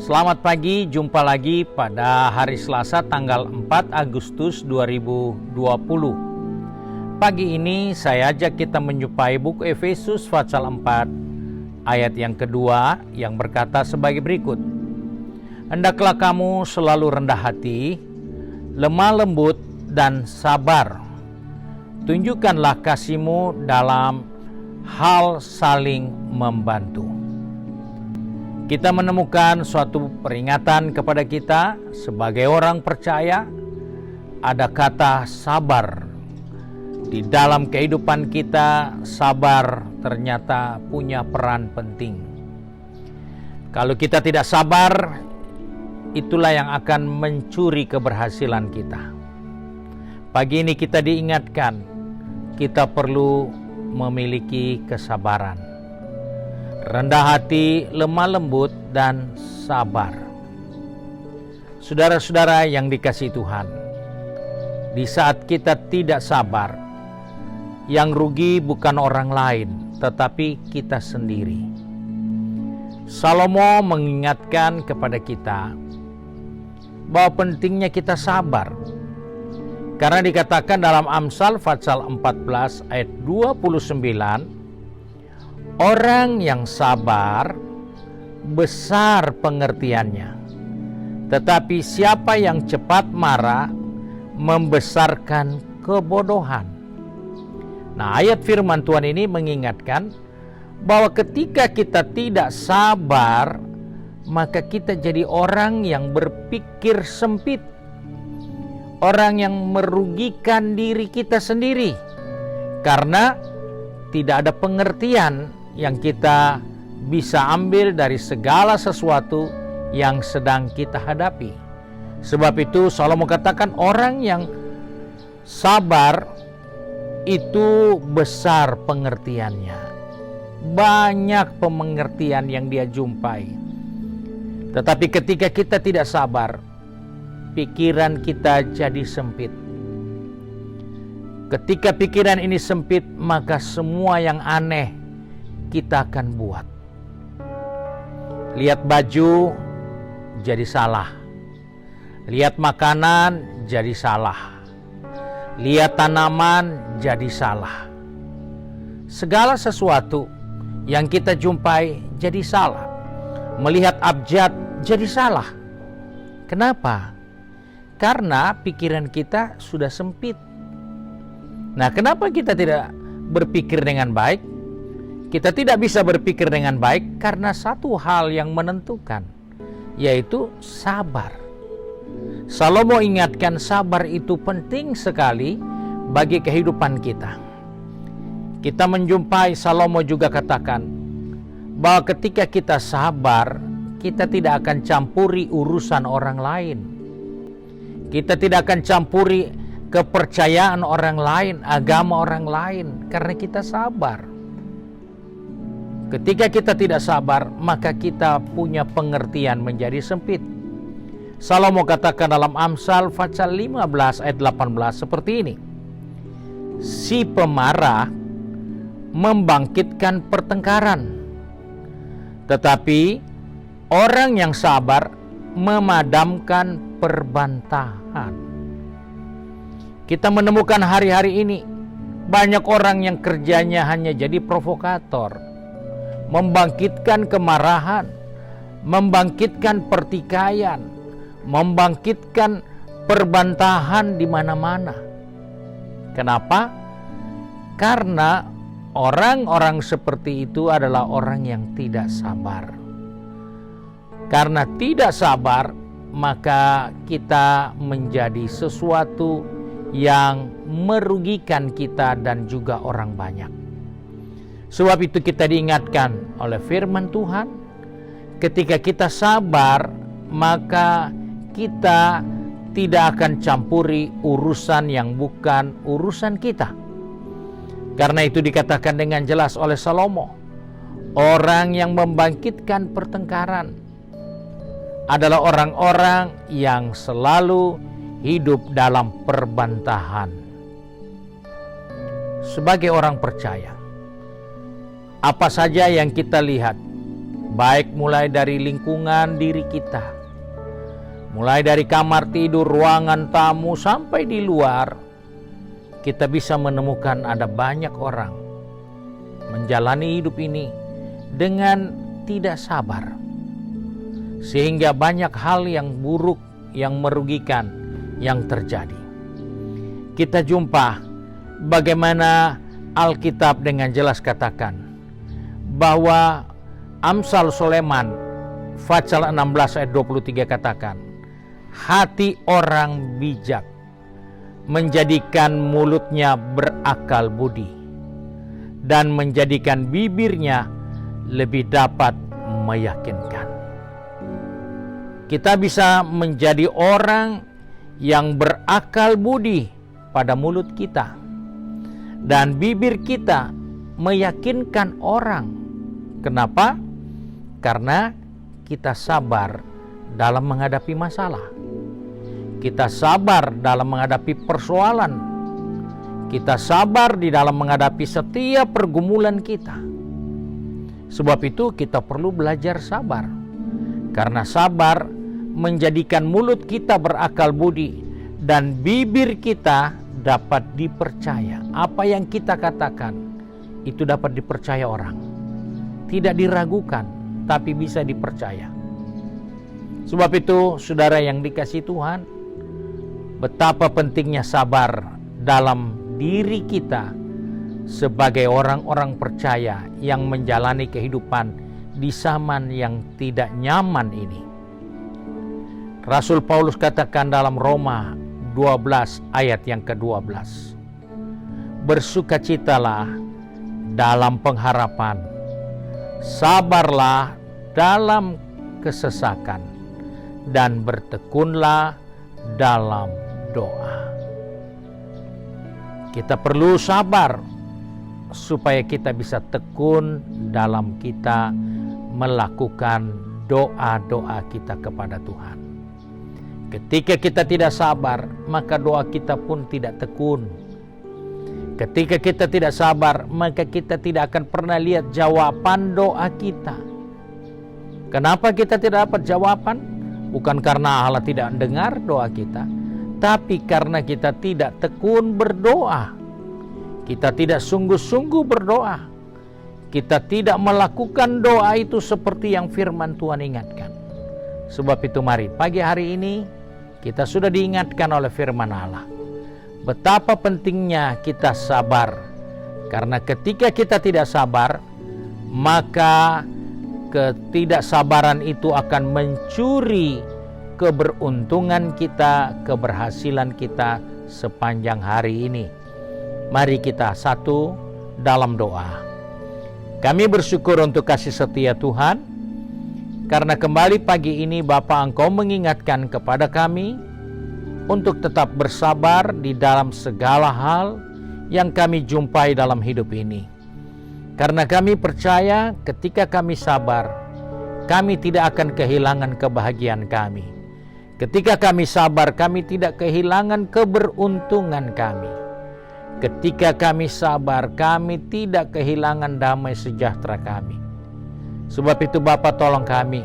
Selamat pagi, jumpa lagi pada hari Selasa tanggal 4 Agustus 2020. Pagi ini saya ajak kita menjumpai buku Efesus pasal 4 ayat yang kedua yang berkata sebagai berikut. Hendaklah kamu selalu rendah hati, lemah lembut dan sabar. Tunjukkanlah kasihmu dalam hal saling membantu. Kita menemukan suatu peringatan kepada kita sebagai orang percaya, ada kata sabar. Di dalam kehidupan kita, sabar ternyata punya peran penting. Kalau kita tidak sabar, itulah yang akan mencuri keberhasilan kita. Pagi ini kita diingatkan, kita perlu memiliki kesabaran. Rendah hati, lemah lembut, dan sabar. Saudara-saudara yang dikasihi Tuhan, di saat kita tidak sabar, yang rugi bukan orang lain, tetapi kita sendiri. Salomo mengingatkan kepada kita bahwa pentingnya kita sabar. Karena dikatakan dalam Amsal pasal 14 ayat 29, orang yang sabar besar pengertiannya, tetapi siapa yang cepat marah membesarkan kebodohan. Nah, ayat firman Tuhan ini mengingatkan bahwa ketika kita tidak sabar, maka kita jadi orang yang berpikir sempit, orang yang merugikan diri kita sendiri, karena tidak ada pengertian yang kita bisa ambil dari segala sesuatu yang sedang kita hadapi. Sebab itu Salomo katakan orang yang sabar itu besar pengertiannya. Banyak pengertian yang dia jumpai. Tetapi ketika kita tidak sabar, pikiran kita jadi sempit. Ketika pikiran ini sempit, maka semua yang aneh kita akan buat. Lihat baju jadi salah. Lihat makanan jadi salah. Lihat tanaman jadi salah. Segala sesuatu yang kita jumpai jadi salah. Melihat abjad jadi salah. Kenapa? Karena pikiran kita sudah sempit. Nah, kenapa kita tidak berpikir dengan baik? Kita tidak bisa berpikir dengan baik karena satu hal yang menentukan, yaitu sabar. Salomo ingatkan sabar itu penting sekali bagi kehidupan kita. Kita menjumpai Salomo juga katakan bahwa ketika kita sabar, kita tidak akan campuri urusan orang lain. Kita tidak akan campuri kepercayaan orang lain, agama orang lain, karena kita sabar. Ketika kita tidak sabar, maka kita punya pengertian menjadi sempit. Salomo katakan dalam Amsal pasal 15 ayat 18 seperti ini. Si pemarah membangkitkan pertengkaran, tetapi orang yang sabar memadamkan perbantahan. Kita menemukan hari-hari ini banyak orang yang kerjanya hanya jadi provokator, membangkitkan kemarahan, membangkitkan pertikaian, membangkitkan perbantahan di mana-mana. Kenapa? Karena orang-orang seperti itu adalah orang yang tidak sabar. Karena tidak sabar, maka kita menjadi sesuatu yang merugikan kita dan juga orang banyak. Sebab itu kita diingatkan oleh firman Tuhan, ketika kita sabar, maka kita tidak akan campuri urusan yang bukan urusan kita. Karena itu dikatakan dengan jelas oleh Salomo, orang yang membangkitkan pertengkaran adalah orang-orang yang selalu hidup dalam perbantahan. Sebagai orang percaya, apa saja yang kita lihat, baik mulai dari lingkungan diri kita, mulai dari kamar tidur, ruangan tamu, sampai di luar, kita bisa menemukan ada banyak orang menjalani hidup ini dengan tidak sabar, sehingga banyak hal yang buruk, yang merugikan yang terjadi. Kita jumpa bagaimana Alkitab dengan jelas katakan bahwa Amsal Sulaiman Fatsal 16 ayat 23 katakan, hati orang bijak menjadikan mulutnya berakal budi, dan menjadikan bibirnya lebih dapat meyakinkan. Kita bisa menjadi orang yang berakal budi pada mulut kita, dan bibir kita meyakinkan orang. Kenapa? Karena kita sabar dalam menghadapi masalah. Kita sabar dalam menghadapi persoalan. Kita sabar di dalam menghadapi setiap pergumulan kita. Sebab itu kita perlu belajar sabar. Karena sabar menjadikan mulut kita berakal budi dan bibir kita dapat dipercaya. Apa yang kita katakan itu dapat dipercaya orang. Tidak diragukan, tapi bisa dipercaya. Sebab itu, saudara yang dikasihi Tuhan, betapa pentingnya sabar dalam diri kita sebagai orang-orang percaya yang menjalani kehidupan di zaman yang tidak nyaman ini. Rasul Paulus katakan dalam Roma 12 ayat yang ke-12, bersukacitalah dalam pengharapan, sabarlah dalam kesesakan, dan bertekunlah dalam doa. Kita perlu sabar supaya kita bisa tekun dalam kita melakukan doa-doa kita kepada Tuhan. Ketika kita tidak sabar, maka doa kita pun tidak tekun. Ketika kita tidak sabar, maka kita tidak akan pernah lihat jawaban doa kita. Kenapa kita tidak dapat jawaban? Bukan karena Allah tidak mendengar doa kita, tapi karena kita tidak tekun berdoa. Kita tidak sungguh-sungguh berdoa. Kita tidak melakukan doa itu seperti yang firman Tuhan ingatkan. Sebab itu mari pagi hari ini kita sudah diingatkan oleh firman Allah betapa pentingnya kita sabar. Karena ketika kita tidak sabar, maka ketidaksabaran itu akan mencuri keberuntungan kita, keberhasilan kita sepanjang hari ini. Mari kita satu dalam doa. Kami bersyukur untuk kasih setia Tuhan, karena kembali pagi ini Bapa Engkau mengingatkan kepada kami untuk tetap bersabar di dalam segala hal yang kami jumpai dalam hidup ini. Karena kami percaya ketika kami sabar, kami tidak akan kehilangan kebahagiaan kami. Ketika kami sabar, kami tidak kehilangan keberuntungan kami. Ketika kami sabar, kami tidak kehilangan damai sejahtera kami. Sebab itu Bapa, tolong kami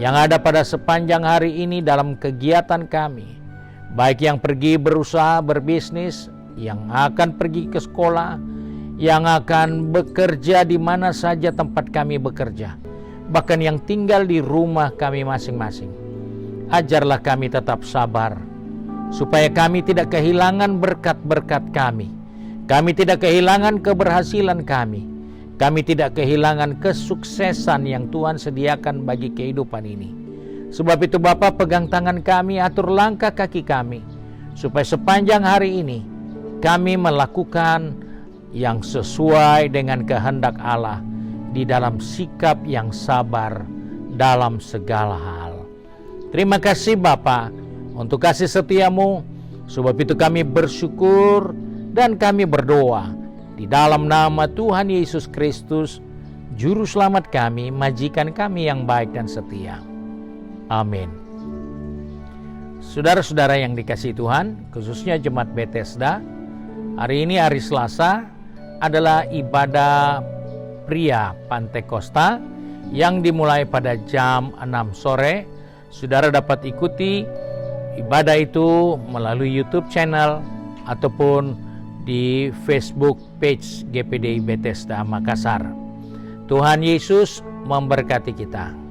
yang ada pada sepanjang hari ini dalam kegiatan kami, baik yang pergi berusaha, berbisnis, yang akan pergi ke sekolah, yang akan bekerja di mana saja tempat kami bekerja, bahkan yang tinggal di rumah kami masing-masing. Ajarlah kami tetap sabar, supaya kami tidak kehilangan berkat-berkat kami. Kami tidak kehilangan keberhasilan kami. Kami tidak kehilangan kesuksesan yang Tuhan sediakan bagi kehidupan ini. Sebab itu Bapa, pegang tangan kami, atur langkah kaki kami, supaya sepanjang hari ini kami melakukan yang sesuai dengan kehendak Allah di dalam sikap yang sabar dalam segala hal. Terima kasih Bapa untuk kasih setiamu. Sebab itu kami bersyukur dan kami berdoa di dalam nama Tuhan Yesus Kristus, Juru Selamat kami, majikan kami yang baik dan setia. Amin. Saudara-saudara yang dikasihi Tuhan, khususnya Jemaat Bethesda, hari ini hari Selasa adalah ibadah pria Pantekosta yang dimulai pada jam 6 sore. Saudara dapat ikuti ibadah itu melalui YouTube channel ataupun di Facebook page GPDI Bethesda Makassar. Tuhan Yesus memberkati kita.